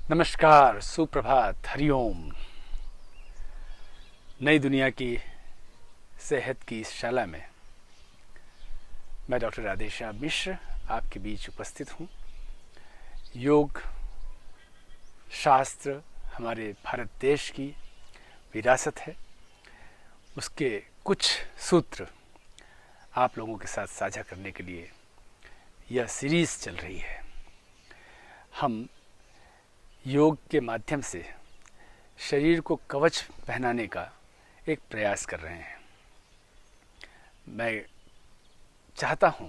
नमस्कार, सुप्रभात, हरिओम। नई दुनिया की सेहत की इस शाला में मैं डॉक्टर राधेश्याम मिश्र आपके बीच उपस्थित हूँ। योग शास्त्र हमारे भारत देश की विरासत है। उसके कुछ सूत्र आप लोगों के साथ साझा करने के लिए यह सीरीज चल रही है। हम योग के माध्यम से शरीर को कवच पहनाने का एक प्रयास कर रहे हैं। मैं चाहता हूं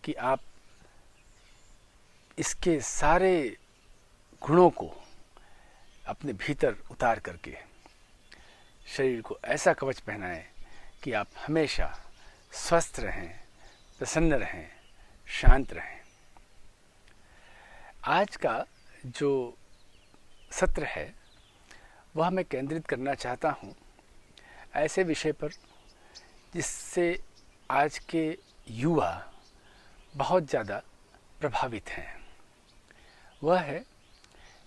कि आप इसके सारे गुणों को अपने भीतर उतार करके शरीर को ऐसा कवच पहनाएं कि आप हमेशा स्वस्थ रहें, प्रसन्न रहें, शांत रहें। आज का जो सत्र है वह मैं केंद्रित करना चाहता हूँ ऐसे विषय पर जिससे आज के युवा बहुत ज़्यादा प्रभावित हैं। वह है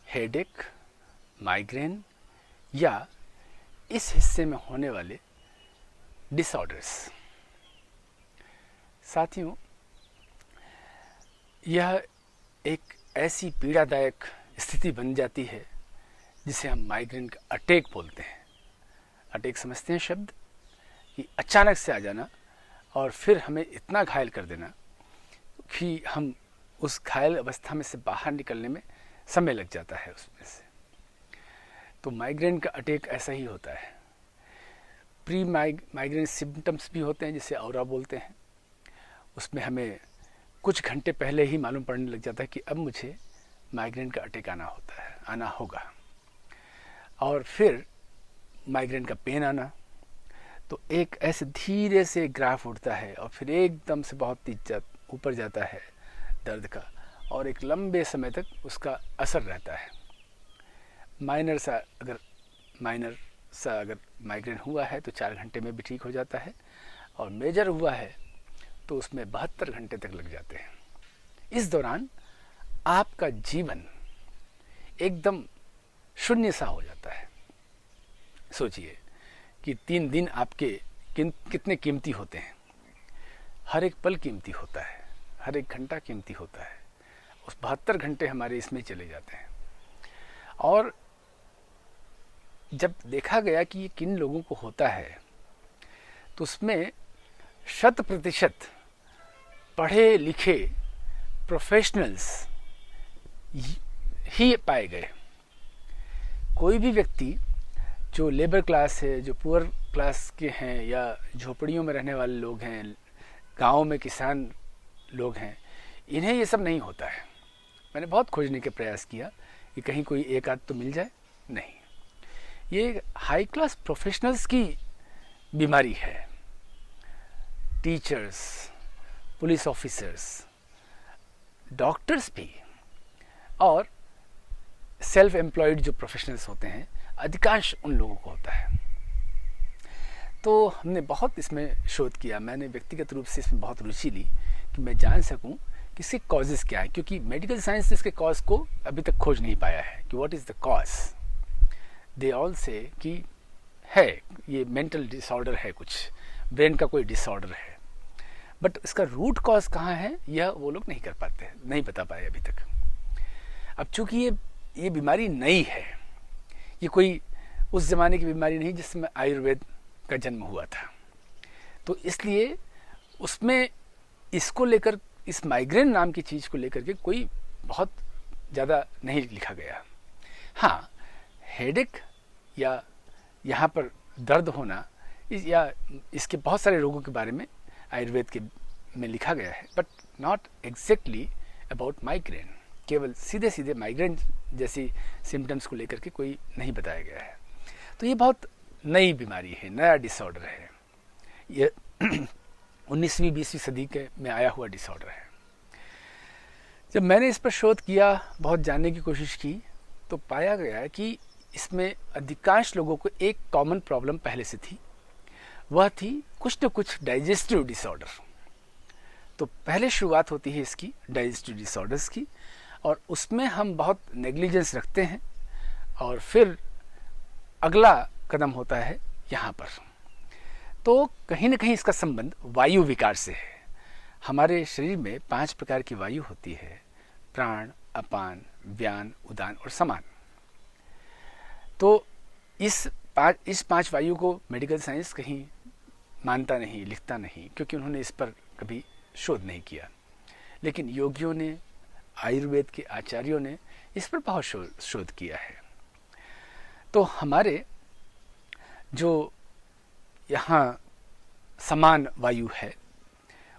हेडेक, माइग्रेन या इस हिस्से में होने वाले डिसऑर्डर्स। साथियों, यह एक ऐसी पीड़ादायक स्थिति बन जाती है जिसे हम माइग्रेन का अटैक बोलते हैं। अटैक समझते हैं शब्द कि अचानक से आ जाना और फिर हमें इतना घायल कर देना कि हम उस घायल अवस्था में से बाहर निकलने में समय लग जाता है उसमें से। तो माइग्रेन का अटैक ऐसा ही होता है। प्री माइग्रेन सिम्टम्स भी होते हैं जिसे औरा बोलते हैं। उसमें हमें कुछ घंटे पहले ही मालूम पड़ने लग जाता है कि अब मुझे माइग्रेन का अटैक आना होगा। और फिर माइग्रेन का पेन आना, तो एक ऐसे धीरे से ग्राफ उठता है और फिर एकदम से बहुत तेज ऊपर जाता है दर्द का, और एक लंबे समय तक उसका असर रहता है। माइनर सा अगर माइग्रेन हुआ है तो 4 घंटे में भी ठीक हो जाता है, और मेजर हुआ है तो उसमें 72 घंटे तक लग जाते हैं। इस दौरान आपका जीवन एकदम शून्य सा हो जाता है। सोचिए कि 3 दिन आपके कितने कीमती होते हैं। हर एक पल कीमती होता है, हर एक घंटा कीमती होता है। उस 72 घंटे हमारे इसमें चले जाते हैं। और जब देखा गया कि ये किन लोगों को होता है तो उसमें 100% पढ़े लिखे प्रोफेशनल्स ही पाए गए। कोई भी व्यक्ति जो लेबर क्लास है, जो पुअर क्लास के हैं, या झोपड़ियों में रहने वाले लोग हैं, गांव में किसान लोग हैं, इन्हें ये सब नहीं होता है। मैंने बहुत खोजने के प्रयास किया कि कहीं कोई एक आध तो मिल जाए। नहीं, ये हाई क्लास प्रोफेशनल्स की बीमारी है। टीचर्स, पुलिस ऑफिसर्स, डॉक्टर्स भी, और सेल्फ एम्प्लॉयड जो प्रोफेशनल्स होते हैं, अधिकांश उन लोगों को होता है। तो हमने बहुत इसमें शोध किया। मैंने व्यक्तिगत रूप से इसमें बहुत रुचि ली कि मैं जान सकूं कि इसके कॉजेज़ क्या है, क्योंकि मेडिकल साइंस इसके कॉज को अभी तक खोज नहीं पाया है कि what is the cause. They all से कि है ये मेंटल डिसऑर्डर है, कुछ ब्रेन का कोई डिसऑर्डर है, बट इसका रूट कॉज कहाँ है यह वो लोग नहीं कर पाते, नहीं बता पाए अभी तक। अब चूंकि ये बीमारी नई है, ये कोई उस ज़माने की बीमारी नहीं जिसमें आयुर्वेद का जन्म हुआ था, तो इसलिए उसमें इसको लेकर, इस माइग्रेन नाम की चीज़ को लेकर के कोई बहुत ज़्यादा नहीं लिखा गया। हाँ, हेडेक या यहाँ पर दर्द होना या इसके बहुत सारे रोगों के बारे में आयुर्वेद के में लिखा गया है, but not exactly about migraine. केवल सीधे सीधे माइग्रेन जैसी सिम्टम्स को लेकर के कोई नहीं बताया गया है। तो ये बहुत नई बीमारी है, नया डिसऑर्डर है। ये 19वीं 20वीं सदी के में आया हुआ डिसऑर्डर है। जब मैंने इस पर शोध किया, बहुत जानने की कोशिश की, तो पाया गया कि इसमें अधिकांश लोगों को एक कॉमन प्रॉब्लम पहले से थी। वह थी कुछ न कुछ डाइजेस्टिव डिसऑर्डर। तो पहले शुरुआत होती है इसकी डाइजेस्टिव डिसऑर्डर्स की, और उसमें हम बहुत नेग्लिजेंस रखते हैं और फिर अगला कदम होता है यहाँ पर। तो कहीं ना कहीं इसका संबंध वायु विकार से है। हमारे शरीर में 5 प्रकार की वायु होती है, प्राण, अपान, व्यान, उदान और समान। तो इस 5 वायु को मेडिकल साइंस कहीं मानता नहीं, लिखता नहीं, क्योंकि उन्होंने इस पर कभी शोध नहीं किया। लेकिन योगियों ने, आयुर्वेद के आचार्यों ने इस पर बहुत शोध किया है। तो हमारे जो यहाँ समान वायु है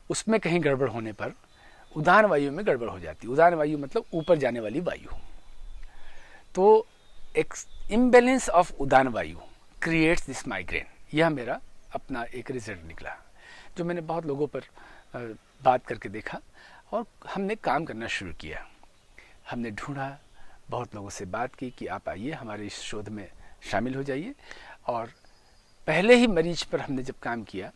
उसमें कहीं गड़बड़ होने पर उदान वायु में गड़बड़ हो जाती है। उदान वायु मतलब ऊपर जाने वाली वायु। तो एक इम्बैलेंस ऑफ उदान वायु क्रिएट्स दिस माइग्रेन। यह मेरा अपना एक रिजल्ट निकला, जो मैंने बहुत लोगों पर बात करके देखा और हमने काम करना शुरू किया। हमने ढूंढा, बहुत लोगों से बात की कि आप आइए हमारे इस शोध में शामिल हो जाइए। और पहले ही मरीज पर हमने जब काम किया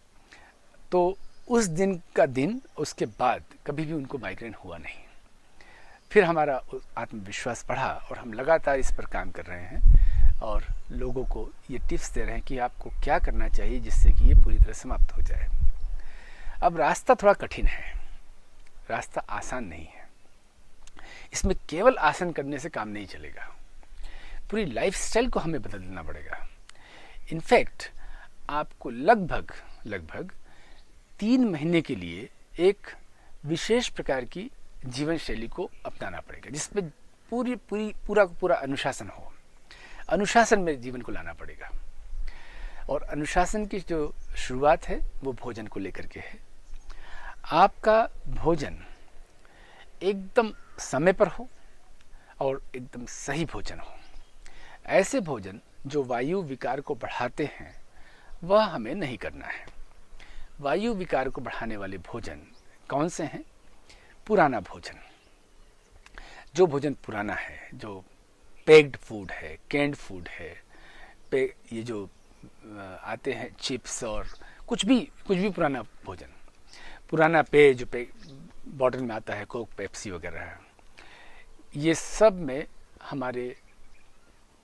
तो उस दिन का दिन, उसके बाद कभी भी उनको माइग्रेन हुआ नहीं। फिर हमारा आत्मविश्वास बढ़ा और हम लगातार इस पर काम कर रहे हैं और लोगों को ये टिप्स दे रहे हैं कि आपको क्या करना चाहिए जिससे कि ये पूरी तरह समाप्त हो जाए। अब रास्ता थोड़ा कठिन है, रास्ता आसान नहीं है। इसमें केवल आसन करने से काम नहीं चलेगा, पूरी लाइफस्टाइल को हमें बदलना पड़ेगा। इनफैक्ट आपको लगभग 3 महीने के लिए एक विशेष प्रकार की जीवन शैली को अपनाना पड़ेगा, जिसमें पूरा अनुशासन हो। अनुशासन में जीवन को लाना पड़ेगा। और अनुशासन की जो शुरुआत है वो भोजन को लेकर के है। आपका भोजन एकदम समय पर हो और एकदम सही भोजन हो। ऐसे भोजन जो वायु विकार को बढ़ाते हैं वह हमें नहीं करना है। वायु विकार को बढ़ाने वाले भोजन कौन से हैं? पुराना भोजन। जो भोजन पुराना है, जो पैक्ड फूड है, कैंड फूड है, ये जो आते हैं चिप्स और कुछ भी पुराना भोजन, पुराना पेय जो बॉटल में आता है, कोक, पेप्सी वगैरह, ये सब में हमारे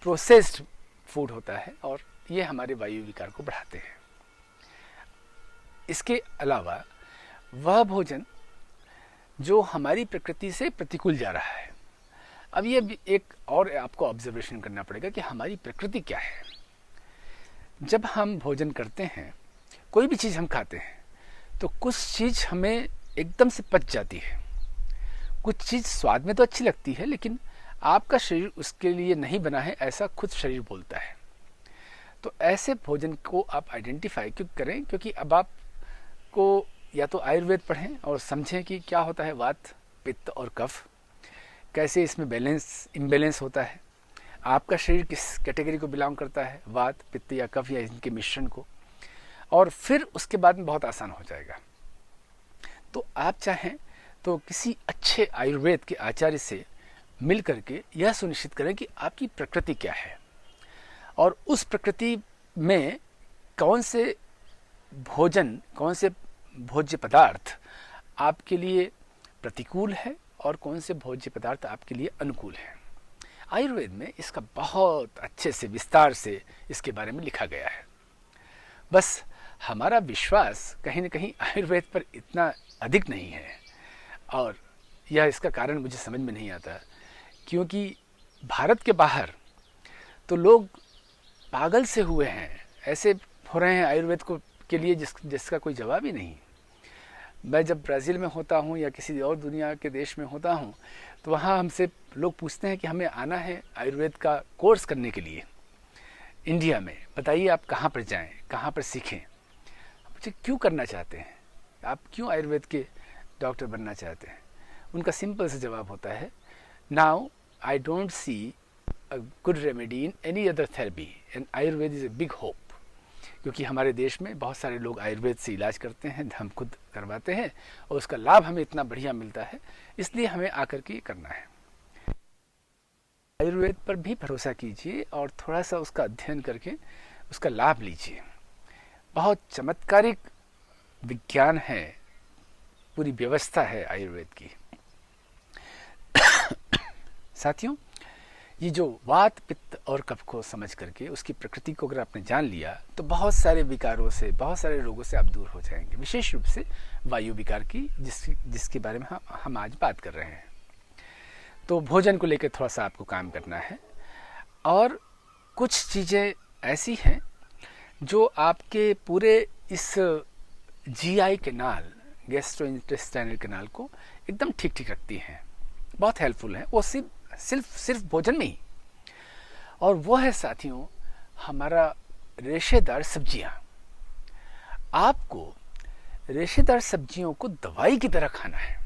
प्रोसेस्ड फूड होता है और ये हमारे वायु विकार को बढ़ाते हैं। इसके अलावा वह भोजन जो हमारी प्रकृति से प्रतिकूल जा रहा है। अब ये भी एक और आपको ऑब्जर्वेशन करना पड़ेगा कि हमारी प्रकृति क्या है। जब हम भोजन करते हैं, कोई भी चीज़ हम खाते हैं, तो कुछ चीज़ हमें एकदम से पच जाती है। कुछ चीज़ स्वाद में तो अच्छी लगती है, लेकिन आपका शरीर उसके लिए नहीं बना है, ऐसा खुद शरीर बोलता है। तो ऐसे भोजन को आप आइडेंटिफाई क्यों करें? क्योंकि अब आपको या तो आयुर्वेद पढ़ें और समझें कि क्या होता है वात, पित्त और कफ, कैसे इसमें इम्बैलेंस होता है, आपका शरीर किस कैटेगरी को बिलोंग करता है, वात, पित्त या कफ या इनके मिश्रण को, और फिर उसके बाद में बहुत आसान हो जाएगा। तो आप चाहें तो किसी अच्छे आयुर्वेद के आचार्य से मिल करके यह सुनिश्चित करें कि आपकी प्रकृति क्या है और उस प्रकृति में कौन से भोजन, कौन से भोज्य पदार्थ आपके लिए प्रतिकूल है और कौन से भोज्य पदार्थ आपके लिए अनुकूल है। आयुर्वेद में इसका बहुत अच्छे से विस्तार से इसके बारे में लिखा गया है। बस हमारा विश्वास कहीं न कहीं आयुर्वेद पर इतना अधिक नहीं है और यह इसका कारण मुझे समझ में नहीं आता, क्योंकि भारत के बाहर तो लोग पागल से हुए हैं, ऐसे हो रहे हैं आयुर्वेद को के लिए जिसका कोई जवाब ही नहीं। मैं जब ब्राज़ील में होता हूँ या किसी और दुनिया के देश में होता हूँ तो वहाँ हमसे लोग पूछते हैं कि हमें आना है आयुर्वेद का कोर्स करने के लिए इंडिया में, बताइए आप कहाँ पर जाएं, कहाँ पर सीखें। मुझे क्यों करना चाहते हैं आप, क्यों आयुर्वेद के डॉक्टर बनना चाहते हैं? उनका सिंपल सा जवाब होता है, now I don't see a good remedy in any other therapy and Ayurveda is a big hope. क्योंकि हमारे देश में बहुत सारे लोग आयुर्वेद से इलाज करते हैं, हम खुद करवाते हैं और उसका लाभ हमें इतना बढ़िया मिलता है, इसलिए हमें आकर के करना है। आयुर्वेद पर भी भरोसा कीजिए और थोड़ा सा उसका अध्ययन करके उसका लाभ लीजिए। बहुत चमत्कारिक विज्ञान है, पूरी व्यवस्था है आयुर्वेद की। साथियों, ये जो वात पित्त और कफ को समझ करके उसकी प्रकृति को अगर आपने जान लिया तो बहुत सारे विकारों से, बहुत सारे रोगों से आप दूर हो जाएंगे, विशेष रूप से वायु विकार की, जिसके बारे में हम आज बात कर रहे हैं। तो भोजन को लेकर थोड़ा सा आपको काम करना है, और कुछ चीज़ें ऐसी हैं जो आपके पूरे इस जीआई कैनाल, गैस्ट्रोइंटेस्टाइनल कैनाल को एकदम ठीक ठीक रखती हैं, बहुत हेल्पफुल है वो सिर्फ भोजन में ही। और वो है साथियों हमारा रेशेदार सब्जियां। आपको रेशेदार सब्जियों को दवाई की तरह खाना है।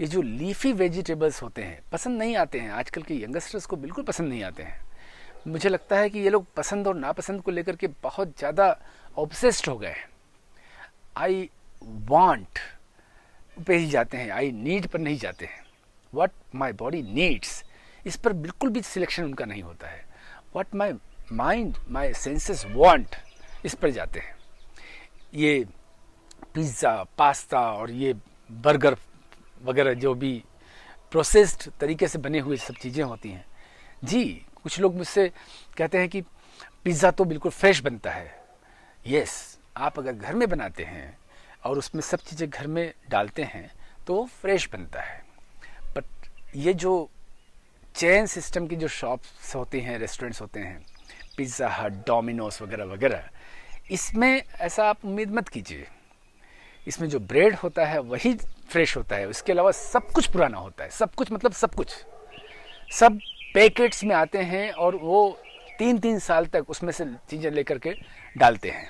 ये जो लीफी वेजिटेबल्स होते हैं पसंद नहीं आते हैं, आजकल के यंगस्टर्स को बिल्कुल पसंद नहीं आते हैं। मुझे लगता है कि ये लोग पसंद और नापसंद को लेकर के बहुत ज़्यादा ऑब्सेस्ड हो गए हैं। आई वांट पे ही जाते हैं, आई नीड पर नहीं जाते हैं। व्हाट माई बॉडी नीड्स, इस पर बिल्कुल भी सिलेक्शन उनका नहीं होता है। What my mind, my senses want, इस पर जाते हैं। ये पिज़्ज़ा, पास्ता और ये बर्गर वगैरह जो भी प्रोसेस्ड तरीके से बने हुए सब चीज़ें होती हैं जी। कुछ लोग मुझसे कहते हैं कि पिज़्ज़ा तो बिल्कुल फ्रेश बनता है। यस, आप अगर घर में बनाते हैं और उसमें सब चीज़ें घर में डालते हैं तो वो फ्रेश बनता है। बट ये जो चेन सिस्टम की जो शॉप्स होती हैं, रेस्टोरेंट्स होते हैं, पिज़्ज़ा हट, डोमिनोस वगैरह वगैरह, इसमें ऐसा आप उम्मीद मत कीजिए। इसमें जो ब्रेड होता है वही फ्रेश होता है, उसके अलावा सब कुछ पुराना होता है। सब कुछ मतलब सब कुछ, सब पैकेट्स में आते हैं और वो 3-3 साल तक उसमें से चीज़ें लेकर के डालते हैं।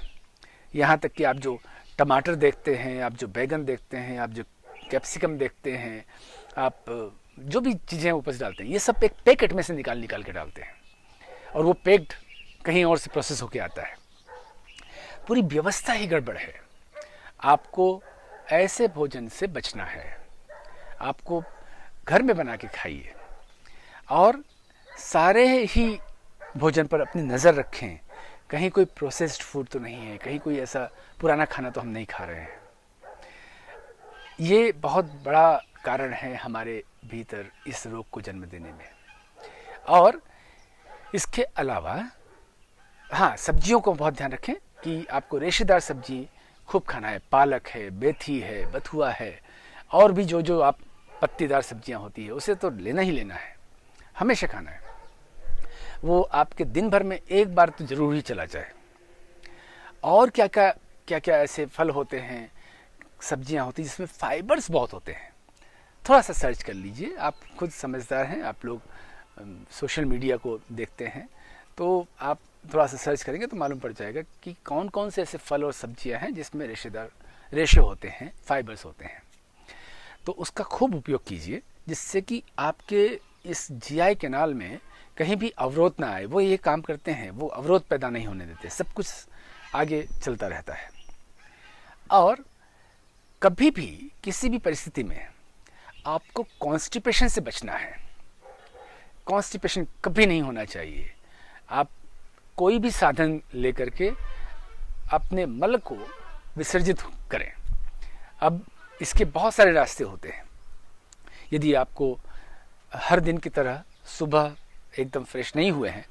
यहाँ तक कि आप जो टमाटर देखते हैं, आप जो बैगन देखते हैं, आप जो कैप्सिकम देखते हैं, आप जो भी चीज़ें ऊपर से डालते हैं, ये सब एक पैकेट में से निकाल के डालते हैं, और वो पैक्ड कहीं और से प्रोसेस होके आता है। पूरी व्यवस्था ही गड़बड़ है। आपको ऐसे भोजन से बचना है। आपको घर में बना के खाइए, और सारे ही भोजन पर अपनी नज़र रखें। कहीं कोई प्रोसेस्ड फूड तो नहीं है, कहीं कोई ऐसा पुराना खाना तो हम नहीं खा रहे हैं। ये बहुत बड़ा कारण है हमारे भीतर इस रोग को जन्म देने में। और इसके अलावा हाँ, सब्जियों को बहुत ध्यान रखें कि आपको रेशेदार सब्जी खूब खाना है। पालक है, मेथी है, बथुआ है, और भी जो आप पत्तीदार सब्जियां होती है उसे तो लेना ही लेना है, हमेशा खाना है। वो आपके दिन भर में एक बार तो जरूर ही चला जाए। और क्या क्या ऐसे फल होते हैं, सब्जियां होती हैं जिसमें फाइबर्स बहुत होते हैं। थोड़ा सा सर्च कर लीजिए, आप खुद समझदार हैं, आप लोग सोशल मीडिया को देखते हैं, तो आप थोड़ा सा सर्च करेंगे तो मालूम पड़ जाएगा कि कौन कौन से ऐसे फल और सब्जियां हैं जिसमें रेशे होते हैं, फाइबर्स होते हैं। तो उसका खूब उपयोग कीजिए, जिससे कि आपके इस जीआई कैनाल में कहीं भी अवरोध ना आए। वो ये काम करते हैं, वो अवरोध पैदा नहीं होने देते, सब कुछ आगे चलता रहता है। और कभी भी किसी भी परिस्थिति में आपको कॉन्स्टिपेशन से बचना है। कॉन्स्टिपेशन कभी नहीं होना चाहिए। आप कोई भी साधन लेकर के अपने मल को विसर्जित करें। अब इसके बहुत सारे रास्ते होते हैं। यदि आपको हर दिन की तरह सुबह एकदम फ्रेश नहीं हुए हैं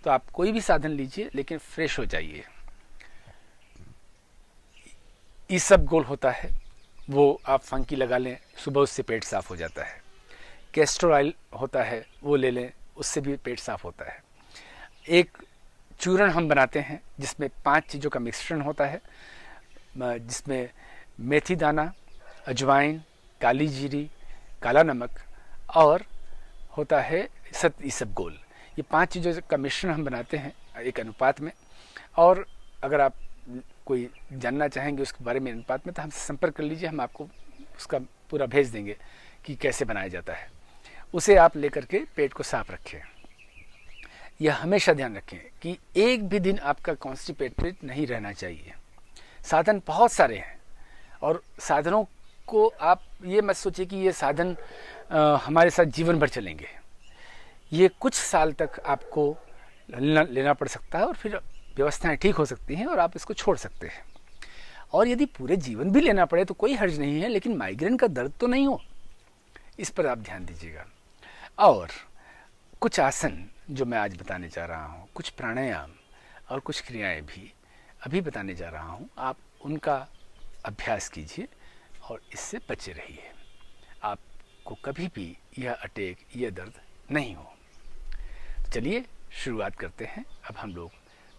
तो आप कोई भी साधन लीजिए, लेकिन फ्रेश हो जाइए। इसबगोल होता है, वो आप फंकी लगा लें, सुबह उससे पेट साफ हो जाता है। कैस्टर ऑयल होता है, वो ले लें, उससे भी पेट साफ होता है। एक चूर्ण हम बनाते हैं जिसमें 5 चीज़ों का मिश्रण होता है, जिसमें मेथी दाना, अजवाइन, काली जीरी, काला नमक और होता है इसबगोल। ये 5 चीज़ों का मिश्रण हम बनाते हैं एक अनुपात में। और अगर आप कोई जानना चाहेंगे उसके बारे में अनुपात में, तो हमसे संपर्क कर लीजिए, हम आपको उसका पूरा भेज देंगे कि कैसे बनाया जाता है। उसे आप लेकर के पेट को साफ रखें। यह हमेशा ध्यान रखें कि एक भी दिन आपका कॉन्स्टिपेटेड नहीं रहना चाहिए। साधन बहुत सारे हैं, और साधनों को आप ये मत सोचिए कि ये साधन हमारे साथ जीवन भर चलेंगे। ये कुछ साल तक आपको लेना पड़ सकता है, और फिर व्यवस्थाएं ठीक हो सकती हैं और आप इसको छोड़ सकते हैं। और यदि पूरे जीवन भी लेना पड़े तो कोई हर्ज नहीं है, लेकिन माइग्रेन का दर्द तो नहीं हो, इस पर आप ध्यान दीजिएगा। और कुछ आसन जो मैं आज बताने जा रहा हूँ, कुछ प्राणायाम और कुछ क्रियाएं भी अभी बताने जा रहा हूँ, आप उनका अभ्यास कीजिए और इससे बचे रहिए। आपको कभी भी यह अटैक, यह दर्द नहीं हो। चलिए शुरुआत करते हैं। अब हम लोग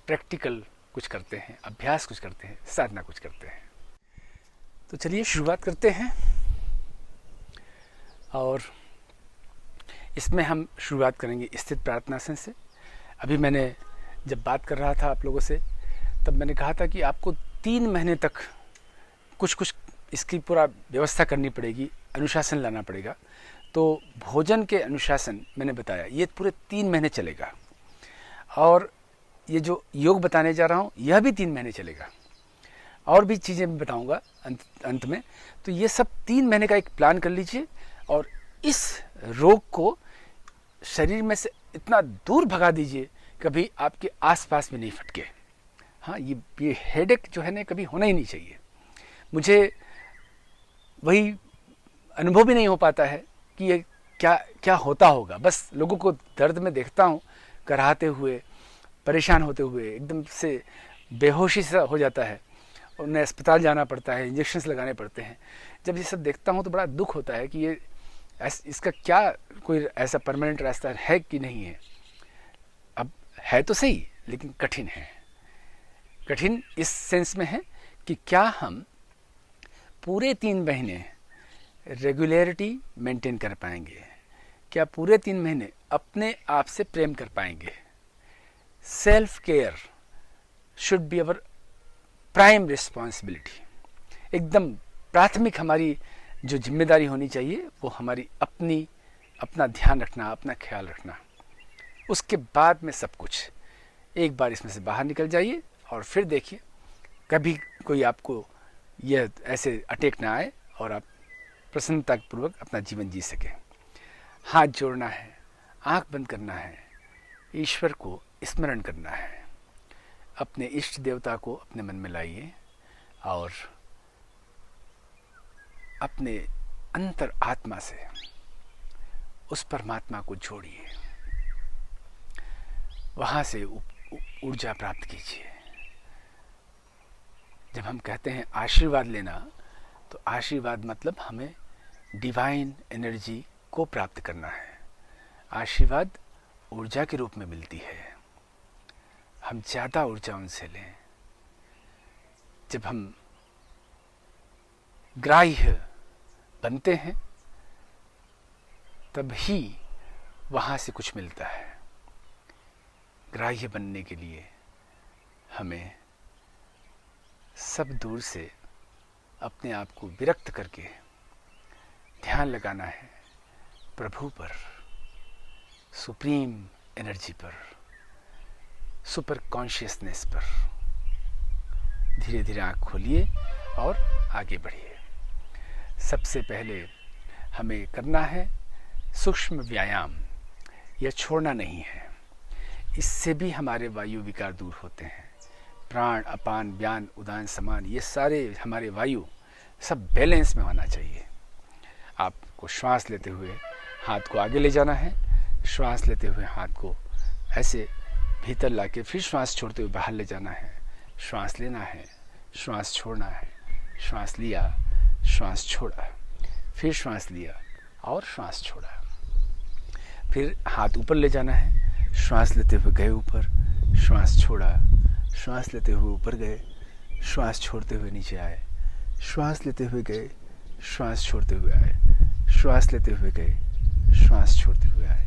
प्रैक्टिकल कुछ करते हैं, अभ्यास कुछ करते हैं, साधना कुछ करते हैं। तो चलिए शुरुआत करते हैं। और इसमें हम शुरुआत करेंगे स्थित प्रार्थनासन से। अभी मैंने जब बात कर रहा था आप लोगों से, तब मैंने कहा था कि आपको 3 महीने तक कुछ इसकी पूरा व्यवस्था करनी पड़ेगी, अनुशासन लाना पड़ेगा। तो भोजन के अनुशासन मैंने बताया, ये पूरे 3 महीने चलेगा। और ये जो योग बताने जा रहा हूँ यह भी 3 महीने चलेगा। और भी चीज़ें मैं बताऊँगा अंत में। तो ये सब 3 महीने का एक प्लान कर लीजिए और इस रोग को शरीर में से इतना दूर भगा दीजिए कभी आपके आसपास में नहीं फटके। हाँ, ये हेडेक जो है ना कभी होना ही नहीं चाहिए। मुझे वही अनुभव भी नहीं हो पाता है कि ये क्या होता होगा। बस लोगों को दर्द में देखता हूँ, कराहते हुए, परेशान होते हुए, एकदम से बेहोशी सा हो जाता है, उन्हें अस्पताल जाना पड़ता है, इंजेक्शन्स लगाने पड़ते हैं। जब ये सब देखता हूँ तो बड़ा दुख होता है कि ये इसका क्या कोई ऐसा परमानेंट रास्ता है कि नहीं है। अब है तो सही, लेकिन कठिन है। कठिन इस सेंस में है कि क्या हम पूरे 3 महीने रेगुलरिटी मेंटेन कर पाएंगे, क्या पूरे 3 महीने अपने आप से प्रेम कर पाएंगे। Self care should be our prime responsibility. एकदम प्राथमिक हमारी जो जिम्मेदारी होनी चाहिए वो हमारी अपना ध्यान रखना, अपना ख्याल रखना। उसके बाद में सब कुछ। एक बार इसमें से बाहर निकल जाइए और फिर देखिए कभी कोई आपको यह ऐसे अटैक ना आए और आप प्रसन्नतापूर्वक अपना जीवन जी सकें। हाथ जोड़ना है, आंख बंद करना है, ईश्वर को स्मरण करना है, अपने इष्ट देवता को अपने मन में लाइए और अपने अंतर आत्मा से उस परमात्मा को जोड़िए, वहाँ से ऊर्जा प्राप्त कीजिए। जब हम कहते हैं आशीर्वाद लेना, तो आशीर्वाद मतलब हमें डिवाइन एनर्जी को प्राप्त करना है। आशीर्वाद ऊर्जा के रूप में मिलती है, हम ज़्यादा ऊर्जा उनसे लें। जब हम ग्राह्य बनते हैं तब ही वहाँ से कुछ मिलता है। ग्राह्य बनने के लिए हमें सब दूर से अपने आप को विरक्त करके ध्यान लगाना है प्रभु पर, सुप्रीम एनर्जी पर, सुपर कॉन्शियसनेस पर। धीरे धीरे आँख खोलिए और आगे बढ़िए। सबसे पहले हमें करना है सूक्ष्म व्यायाम। यह छोड़ना नहीं है, इससे भी हमारे वायु विकार दूर होते हैं। प्राण, अपान, व्यान, उदान, समान, ये सारे हमारे वायु सब बैलेंस में होना चाहिए। आपको श्वास लेते हुए हाथ को आगे ले जाना है, श्वास लेते हुए हाथ को ऐसे भीतर लाके फिर श्वास छोड़ते हुए बाहर ले जाना है। श्वास लेना है, श्वास छोड़ना है, श्वास लिया, श्वास छोड़ा, फिर श्वास लिया और श्वास छोड़ा। फिर हाथ ऊपर ले जाना है, श्वास लेते हुए गए ऊपर, श्वास छोड़ा, श्वास लेते हुए ऊपर गए, श्वास छोड़ते हुए नीचे आए, श्वास लेते हुए गए, श्वास छोड़ते हुए आए, श्वास लेते हुए गए, श्वास छोड़ते हुए आए।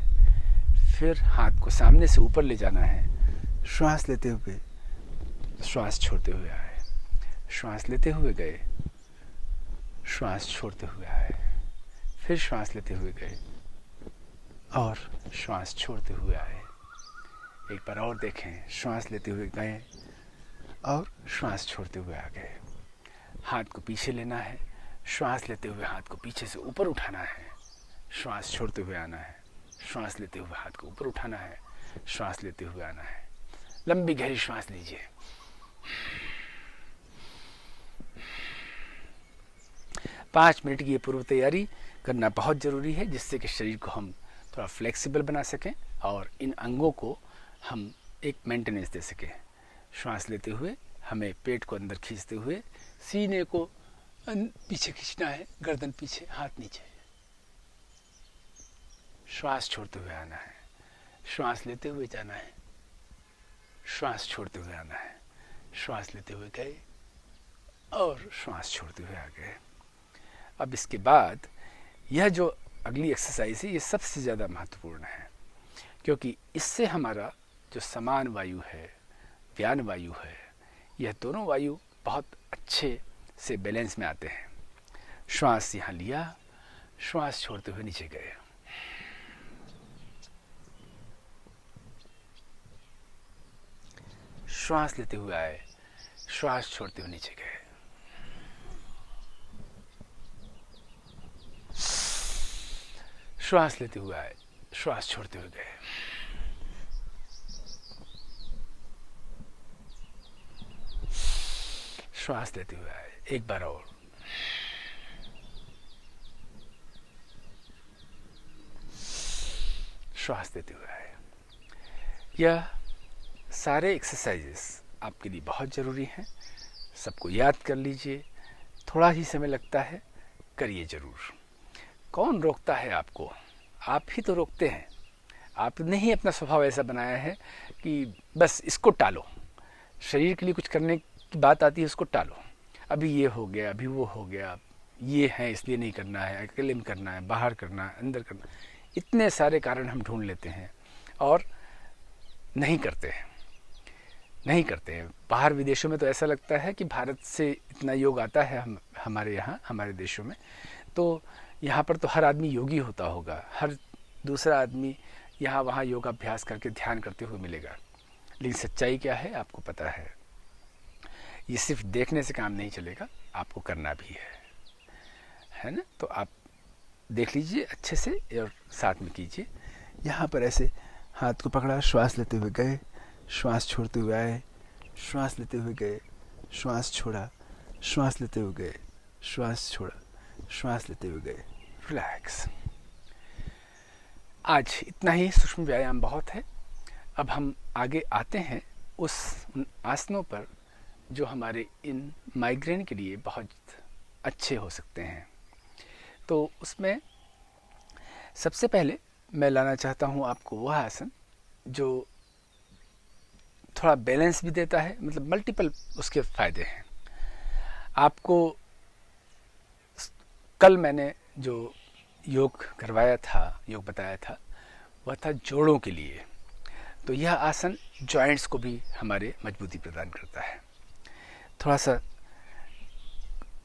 फिर हाथ को सामने से ऊपर ले जाना है, श्वास लेते हुए, श्वास छोड़ते हुए आए, श्वास लेते हुए गए, श्वास छोड़ते हुए आए, फिर श्वास लेते हुए गए और श्वास छोड़ते हुए आए। एक बार और देखें, श्वास लेते हुए गए और श्वास छोड़ते हुए आ गए। हाथ को पीछे लेना है, श्वास लेते हुए हाथ को पीछे से ऊपर उठाना है, श्वास छोड़ते हुए आना है, श्वास लेते हुए हाथ को ऊपर उठाना है, श्वास लेते हुए आना है। लंबी गहरी श्वास लीजिए। पाँच मिनट की ये पूर्व तैयारी करना बहुत ज़रूरी है, जिससे कि शरीर को हम थोड़ा फ्लेक्सिबल बना सकें और इन अंगों को हम एक मेंटेनेंस दे सकें। श्वास लेते हुए हमें पेट को अंदर खींचते हुए सीने को पीछे खींचना है, गर्दन पीछे, हाथ नीचे। श्वास छोड़ते हुए आना है, श्वास लेते हुए जाना है, श्वास छोड़ते हुए आना है, श्वास लेते हुए गए और श्वास छोड़ते हुए आ गए। अब इसके बाद यह जो अगली एक्सरसाइज है ये सबसे ज़्यादा महत्वपूर्ण है, क्योंकि इससे हमारा जो समान वायु है, व्यान वायु है, यह दोनों वायु बहुत अच्छे से बैलेंस में आते हैं। श्वास यहाँ लिया, श्वास छोड़ते हुए नीचे गए। श्वास लेते हुए आए, श्वास छोड़ते हुए नीचे गए। श्वास लेते हुए आए, श्वास छोड़ते हुए गए। श्वास लेते हुए आए, एक बार और। श्वास लेते हुए आए। यह सारे एक्सरसाइजेस आपके लिए बहुत ज़रूरी हैं। सबको याद कर लीजिए, थोड़ा ही समय लगता है, करिए ज़रूर। कौन रोकता है आपको? आप ही तो रोकते हैं। आपने ही अपना स्वभाव ऐसा बनाया है कि बस इसको टालो। शरीर के लिए कुछ करने की बात आती है, उसको टालो। अभी ये हो गया, अभी वो हो गया, ये है इसलिए नहीं करना है, अकेले में करना है, बाहर करना है, अंदर करना है। इतने सारे कारण हम ढूंढ लेते हैं और नहीं करते हैं, नहीं करते हैं। बाहर विदेशों में तो ऐसा लगता है कि भारत से इतना योग आता है हमारे यहाँ, हमारे देशों में, तो यहाँ पर तो हर आदमी योगी होता होगा, हर दूसरा आदमी यहाँ वहाँ योगाभ्यास करके ध्यान करते हुए मिलेगा। लेकिन सच्चाई क्या है आपको पता है। ये सिर्फ देखने से काम नहीं चलेगा, आपको करना भी है ना। तो आप देख लीजिए अच्छे से और साथ में कीजिए। यहाँ पर ऐसे हाथ को पकड़ा, श्वास लेते हुए गए, श्वास छोड़ते हुए आए, श्वास लेते हुए गए, श्वास छोड़ा, श्वास लेते हुए गए, श्वास छोड़ा, श्वास लेते हुए गए। रिलैक्स। आज इतना ही सूक्ष्म व्यायाम बहुत है। अब हम आगे आते हैं उन आसनों पर जो हमारे इन माइग्रेन के लिए बहुत अच्छे हो सकते हैं। तो उसमें सबसे पहले मैं लाना चाहता हूँ आपको वह आसन जो थोड़ा बैलेंस भी देता है, मतलब मल्टीपल उसके फ़ायदे हैं। आपको कल मैंने जो योग करवाया था, योग बताया था, वह था जोड़ों के लिए। तो यह आसन जॉइंट्स को भी हमारे मजबूती प्रदान करता है। थोड़ा सा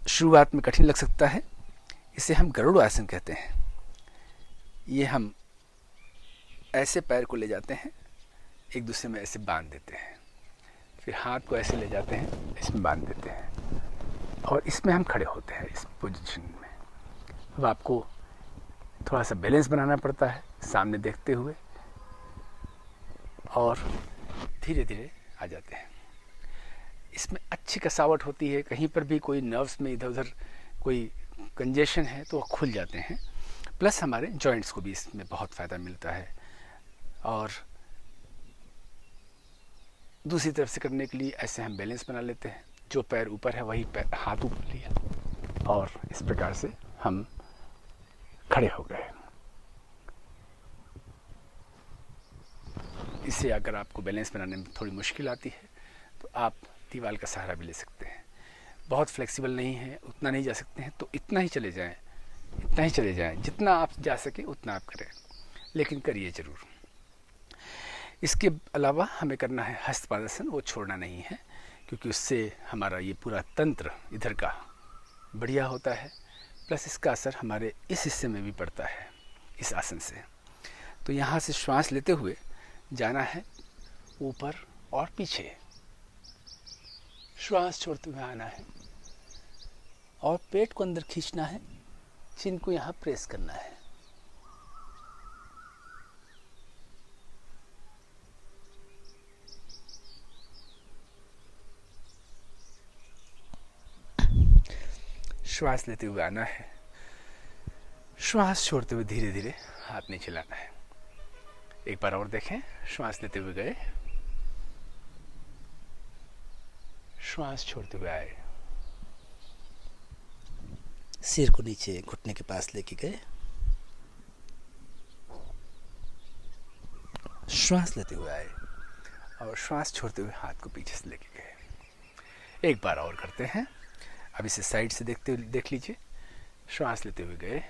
शुरुआत में कठिन लग सकता है, इसे हम गरुड़ आसन कहते हैं। ये हम ऐसे पैर को ले जाते हैं, एक दूसरे में ऐसे बांध देते हैं, फिर हाथ को ऐसे ले जाते हैं, इसमें बांध देते हैं और इसमें हम खड़े होते हैं इस पोजीशन में। अब आपको थोड़ा सा बैलेंस बनाना पड़ता है, सामने देखते हुए, और धीरे धीरे आ जाते हैं। इसमें अच्छी कसावट होती है, कहीं पर भी कोई नर्व्स में इधर उधर कोई कंजेशन है तो वह खुल जाते हैं। प्लस हमारे जॉइंट्स को भी इसमें बहुत फ़ायदा मिलता है। और दूसरी तरफ से करने के लिए ऐसे हम बैलेंस बना लेते हैं, जो पैर ऊपर है वही पैर, हाथ ऊपर लिया और इस प्रकार से हम खड़े हो गए। इससे अगर आपको बैलेंस बनाने में थोड़ी मुश्किल आती है तो आप दीवार का सहारा भी ले सकते हैं। बहुत फ्लेक्सिबल नहीं है, उतना नहीं जा सकते हैं तो इतना ही चले जाएं, इतना ही चले जाएं, जितना आप जा सके उतना आप करें, लेकिन करिए ज़रूर। इसके अलावा हमें करना है हस्तपादासन, वो छोड़ना नहीं है, क्योंकि उससे हमारा ये पूरा तंत्र इधर का बढ़िया होता है। प्लस इसका असर हमारे इस हिस्से में भी पड़ता है इस आसन से। तो यहाँ से श्वास लेते हुए जाना है ऊपर और पीछे, श्वास छोड़ते हुए आना है और पेट को अंदर खींचना है, चिन को यहाँ प्रेस करना है। श्वास लेते हुए आना है, श्वास छोड़ते हुए धीरे धीरे हाथ नीचे लाना है। एक बार और देखें, श्वास लेते हुए गए, श्वास छोड़ते हुए आए, सिर को नीचे घुटने के पास लेके गए, श्वास लेते हुए आए और श्वास छोड़ते हुए हाथ को पीछे से लेके गए। एक बार और करते हैं। अब इसे साइड से देख लीजिए। श्वास लेते हुए गए,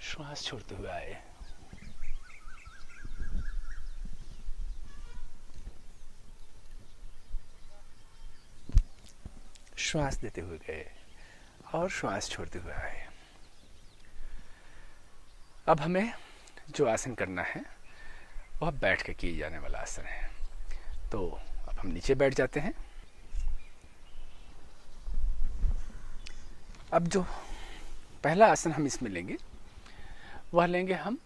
श्वास छोड़ते हुए आए, श्वास लेते हुए गए और श्वास छोड़ते हुए आए। अब हमें जो आसन करना है वह बैठ के किए जाने वाला आसन है। तो अब हम नीचे बैठ जाते हैं। अब जो पहला आसन हम इसमें लेंगे वह लेंगे हम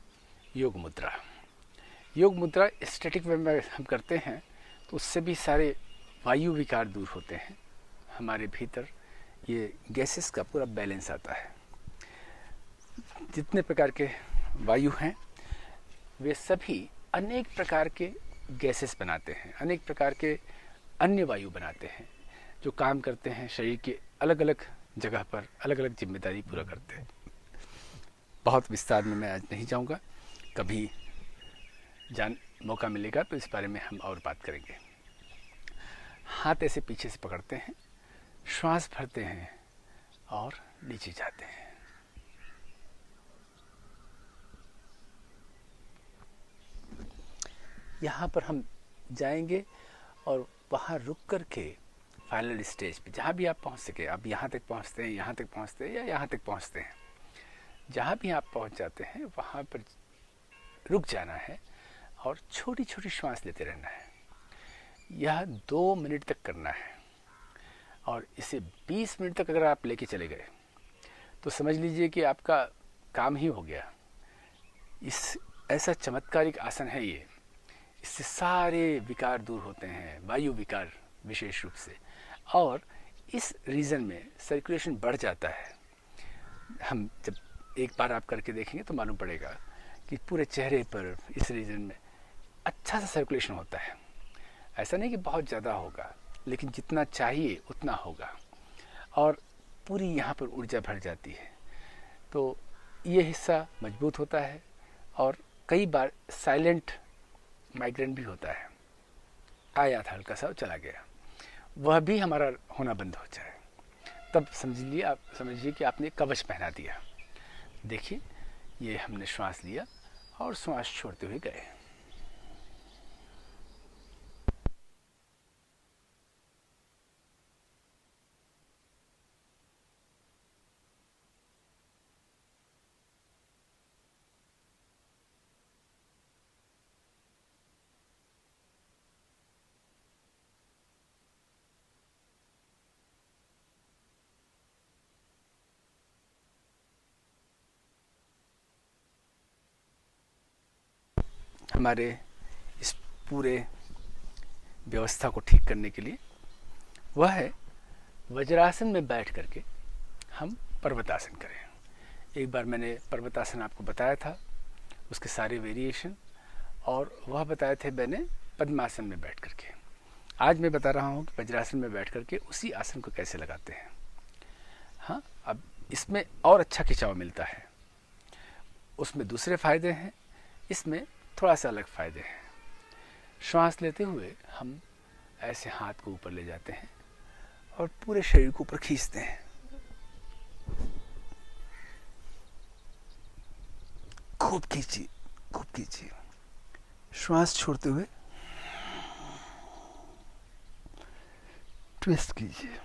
योग मुद्रा। योग मुद्रा स्टैटिक वे में हम करते हैं तो उससे भी सारे वायु विकार दूर होते हैं। हमारे भीतर ये गैसेस का पूरा बैलेंस आता है। जितने प्रकार के वायु हैं वे सभी अनेक प्रकार के गैसेस बनाते हैं, अनेक प्रकार के अन्य वायु बनाते हैं जो काम करते हैं, शरीर के अलग अलग जगह पर अलग अलग जिम्मेदारी पूरा करते हैं। बहुत विस्तार में मैं आज नहीं जाऊंगा, कभी मौका मिलेगा तो इस बारे में हम और बात करेंगे। हाथ ऐसे पीछे से पकड़ते हैं, श्वास भरते हैं और नीचे जाते हैं। यहाँ पर हम जाएंगे और वहाँ रुक कर के फाइनल स्टेज पे जहाँ भी आप पहुँच सके, आप यहाँ तक पहुँचते हैं, यहाँ तक पहुँचते हैं या यहाँ तक पहुँचते हैं, जहाँ भी आप पहुँच जाते हैं वहाँ पर रुक जाना है और छोटी छोटी श्वास लेते रहना है। यह 2 मिनट तक करना है और इसे 20 मिनट तक अगर आप लेके चले गए तो समझ लीजिए कि आपका काम ही हो गया। ऐसा चमत्कारिक आसन है ये। इससे सारे विकार दूर होते हैं, वायु विकार विशेष रूप से, और इस रीजन में सर्कुलेशन बढ़ जाता है। हम जब एक बार आप करके देखेंगे तो मालूम पड़ेगा कि पूरे चेहरे पर इस रीजन में अच्छा सा सर्कुलेशन होता है। ऐसा नहीं कि बहुत ज़्यादा होगा, लेकिन जितना चाहिए उतना होगा और पूरी यहाँ पर ऊर्जा भर जाती है। तो ये हिस्सा मजबूत होता है और कई बार साइलेंट माइग्रेन भी होता है। आया था हल्का सा, चला गया, वह भी हमारा होना बंद हो जाए, तब समझिए कि आपने कवच पहना दिया। देखिए, ये हमने श्वास लिया और श्वास छोड़ते हुए गए। हमारे इस पूरे व्यवस्था को ठीक करने के लिए वह है वज्रासन में बैठ करके हम पर्वतासन करें। एक बार मैंने पर्वतासन आपको बताया था, उसके सारे वेरिएशन, और वह बताए थे मैंने पद्मासन में बैठ करके। आज मैं बता रहा हूँ कि वज्रासन में बैठ करके उसी आसन को कैसे लगाते हैं। हाँ, अब इसमें और अच्छा खिंचाव मिलता है, उसमें दूसरे फायदे हैं, इसमें थोड़ा सा अलग फायदे हैं। श्वास लेते हुए हम ऐसे हाथ को ऊपर ले जाते हैं और पूरे शरीर को ऊपर खींचते हैं। खूब खींचिए, खूब खींचिए। श्वास छोड़ते हुए ट्विस्ट कीजिए।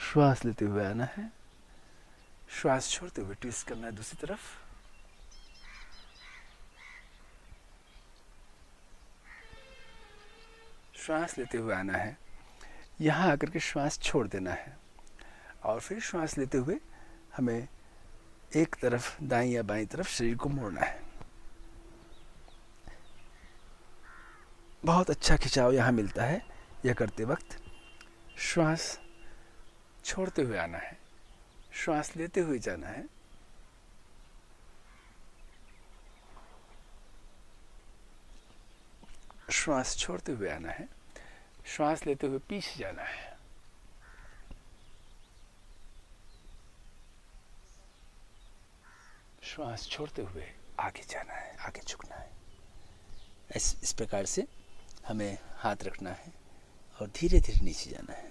श्वास लेते हुए आना है, श्वास छोड़ते हुए ट्विस्ट करना है दूसरी तरफ। श्वास लेते हुए आना है, यहाँ आकर के श्वास छोड़ देना है और फिर श्वास लेते हुए हमें एक तरफ दाईं या बाईं तरफ शरीर को मोड़ना है। बहुत अच्छा खिंचाव यहाँ मिलता है। यह करते वक्त श्वास छोड़ते हुए आना है, श्वास लेते हुए जाना है, श्वास छोड़ते हुए आना है, श्वास लेते हुए पीछे जाना है, श्वास छोड़ते हुए आगे जाना है, आगे झुकना है। इस प्रकार से हमें हाथ रखना है और धीरे धीरे नीचे जाना है।